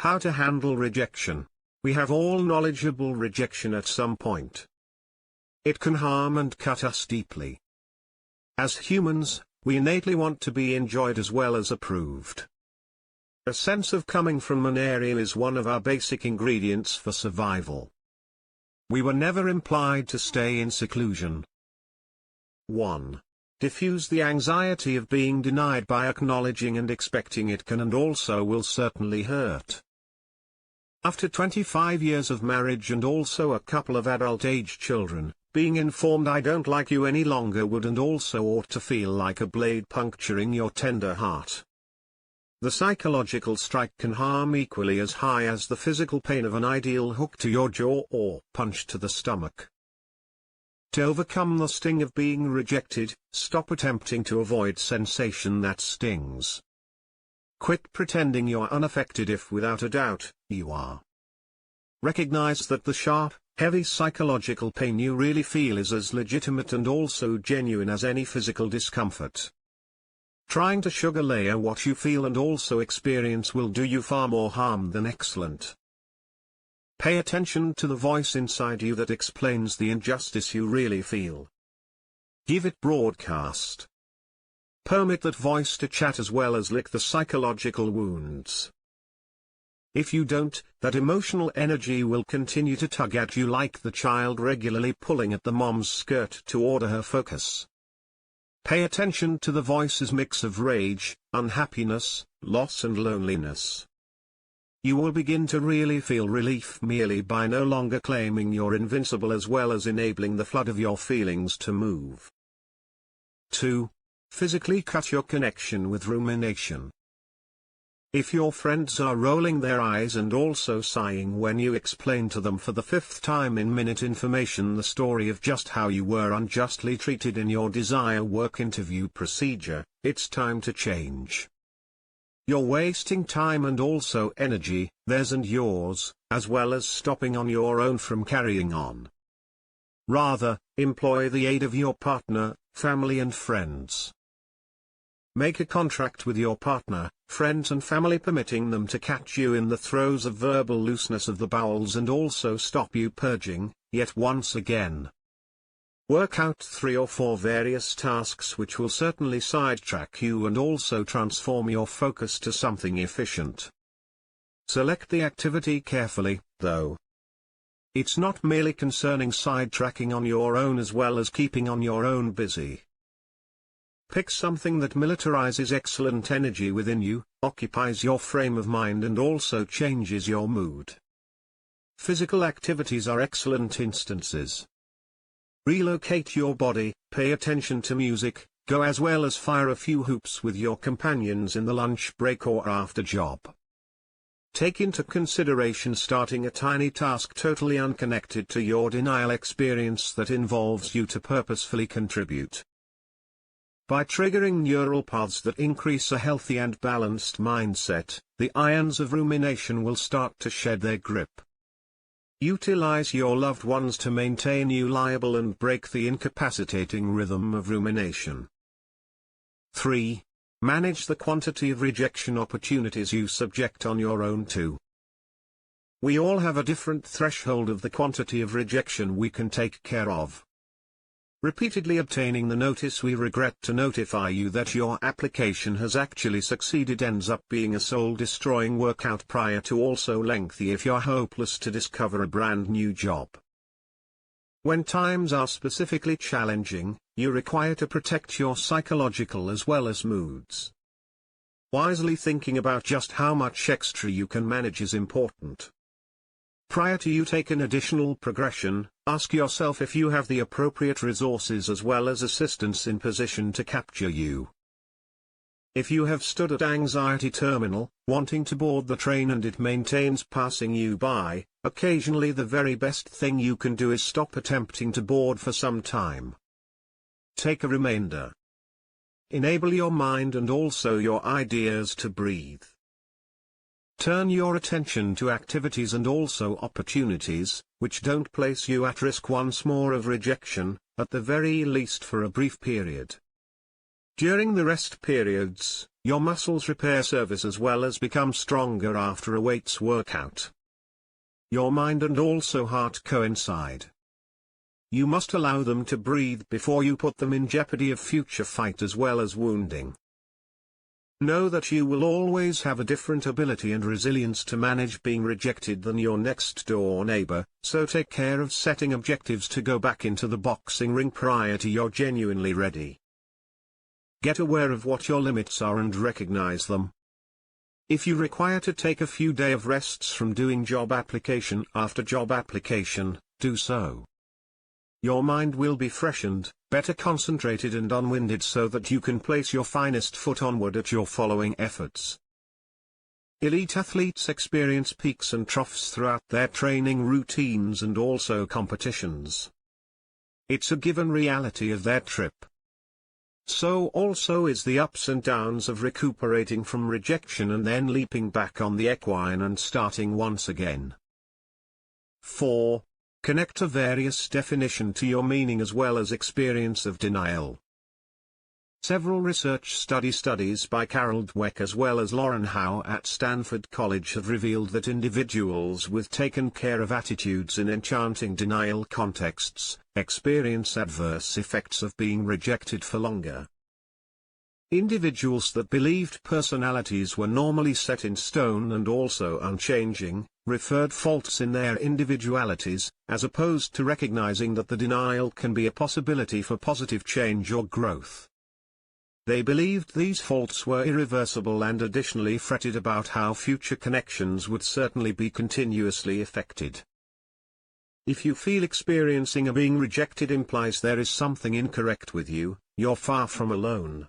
How to handle rejection. We have all knowledgeable rejection at some point. It can harm and cut us deeply. As humans, we innately want to be enjoyed as well as approved. A sense of coming from an area is one of our basic ingredients for survival. We were never implied to stay in seclusion. 1. Diffuse the anxiety of being denied by acknowledging and expecting it can and also will certainly hurt. After 25 years of marriage and also a couple of adult-age children, being informed "I don't like you any longer" would and also ought to feel like a blade puncturing your tender heart. The psychological strike can harm equally as high as the physical pain of an ideal hook to your jaw or punch to the stomach. To overcome the sting of being rejected, stop attempting to avoid sensation that stings. Quit pretending you're unaffected if without a doubt, you are. Recognize that the sharp, heavy psychological pain you really feel is as legitimate and also genuine as any physical discomfort. Trying to sugar layer what you feel and also experience will do you far more harm than excellent. Pay attention to the voice inside you that explains the injustice you really feel. Give it broadcast. Permit that voice to chat as well as lick the psychological wounds. If you don't, that emotional energy will continue to tug at you like the child regularly pulling at the mom's skirt to order her focus. Pay attention to the voice's mix of rage, unhappiness, loss and loneliness. You will begin to really feel relief merely by no longer claiming you're invincible as well as enabling the flood of your feelings to move. 2. Physically cut your connection with rumination. If your friends are rolling their eyes and also sighing when you explain to them for the 5th time in minute information the story of just how you were unjustly treated in your desire work interview procedure, it's time to change. You're wasting time and also energy, theirs and yours, as well as stopping on your own from carrying on. Rather, employ the aid of your partner, family and friends. Make a contract with your partner, friends and family permitting them to catch you in the throes of verbal looseness of the bowels and also stop you purging, yet once again. Work out 3 or 4 various tasks which will certainly sidetrack you and also transform your focus to something efficient. Select the activity carefully, though. It's not merely concerning sidetracking on your own as well as keeping on your own busy. Pick something that militarizes excellent energy within you, occupies your frame of mind and also changes your mood. Physical activities are excellent instances. Relocate your body, pay attention to music, go as well as fire a few hoops with your companions in the lunch break or after job. Take into consideration starting a tiny task totally unconnected to your denial experience that involves you to purposefully contribute. By triggering neural paths that increase a healthy and balanced mindset, the irons of rumination will start to shed their grip. Utilize your loved ones to maintain you liable and break the incapacitating rhythm of rumination. 3. Manage the quantity of rejection opportunities you subject on your own to. We all have a different threshold of the quantity of rejection we can take care of. Repeatedly obtaining the notice "we regret to notify you that your application has actually succeeded" ends up being a soul-destroying workout prior to also lengthy if you're hopeless to discover a brand new job. When times are specifically challenging, you require to protect your psychological as well as moods. Wisely thinking about just how much extra you can manage is important. Prior to you take an additional progression, ask yourself if you have the appropriate resources as well as assistance in position to capture you. If you have stood at anxiety terminal, wanting to board the train and it maintains passing you by, occasionally the very best thing you can do is stop attempting to board for some time. Take a remainder. Enable your mind and also your ideas to breathe. Turn your attention to activities and also opportunities, which don't place you at risk once more of rejection, at the very least for a brief period. During the rest periods, Your muscles repair service as well as become stronger after a weights workout. Your mind and also heart coincide. You must allow them to breathe before you put them in jeopardy of future fight as well as wounding. Know that you will always have a different ability and resilience to manage being rejected than your next door neighbor, so take care of setting objectives to go back into the boxing ring prior to you're genuinely ready. Get aware of what your limits are and recognize them. If you require to take a few days of rests from doing job application after job application, do so. Your mind will be freshened, better concentrated and unwinded so that you can place your finest foot onward at your following efforts. Elite athletes experience peaks and troughs throughout their training routines and also competitions. It's a given reality of their trip. So also is the ups and downs of recuperating from rejection and then leaping back on the equine and starting once again. 4. Connect a various definition to your meaning as well as experience of denial. Several research studies by Carol Dweck as well as Lauren Howe at Stanford College have revealed that individuals with taken care of attitudes in enchanting denial contexts experience adverse effects of being rejected for longer. Individuals that believed personalities were normally set in stone and also unchanging, referred faults in their individualities, as opposed to recognizing that the denial can be a possibility for positive change or growth. They believed these faults were irreversible and additionally fretted about how future connections would certainly be continuously affected. If you feel experiencing a being rejected implies there is something incorrect with you, you're far from alone.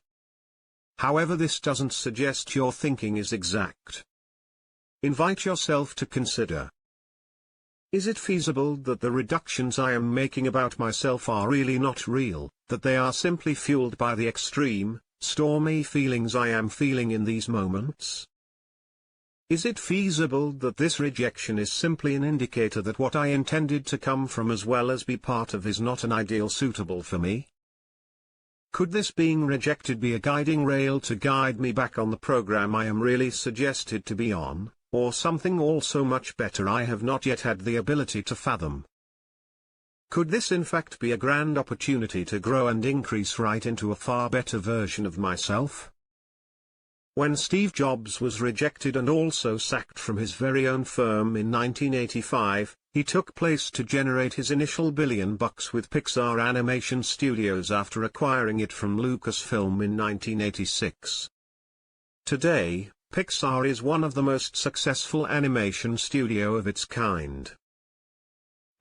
However, this doesn't suggest your thinking is exact. Invite yourself to consider. Is it feasible that the reductions I am making about myself are really not real, that they are simply fueled by the extreme, stormy feelings I am feeling in these moments? Is it feasible that this rejection is simply an indicator that what I intended to come from as well as be part of is not an ideal suitable for me? Could this being rejected be a guiding rail to guide me back on the program I am really suggested to be on, or something also much better I have not yet had the ability to fathom? Could this in fact be a grand opportunity to grow and increase right into a far better version of myself? When Steve Jobs was rejected and also sacked from his very own firm in 1985, he took place to generate his initial $1 billion with Pixar Animation Studios after acquiring it from Lucasfilm in 1986. Today, Pixar is one of the most successful animation studio of its kind.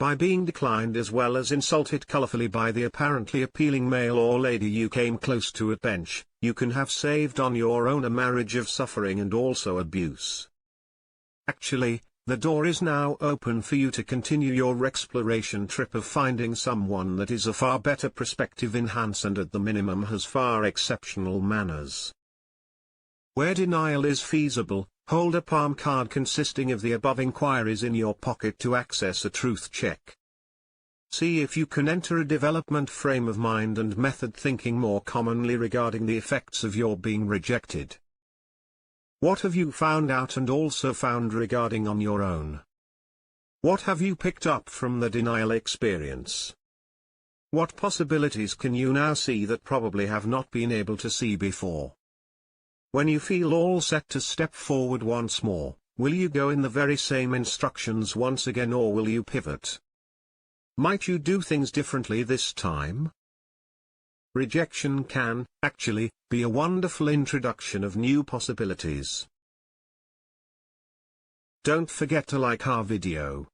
By being declined as well as insulted colorfully by the apparently appealing male or lady you came close to at bench, you can have saved on your own a marriage of suffering and also abuse. Actually, the door is now open for you to continue your exploration trip of finding someone that is a far better perspective enhance and at the minimum has far exceptional manners. Where denial is feasible, hold a palm card consisting of the above inquiries in your pocket to access a truth check. See if you can enter a development frame of mind and method thinking more commonly regarding the effects of your being rejected. What have you found out and also found regarding on your own? What have you picked up from the denial experience? What possibilities can you now see that probably have not been able to see before? When you feel all set to step forward once more, will you go in the very same instructions once again or will you pivot? Might you do things differently this time? Rejection can, actually, be a wonderful introduction of new possibilities. Don't forget to like our video.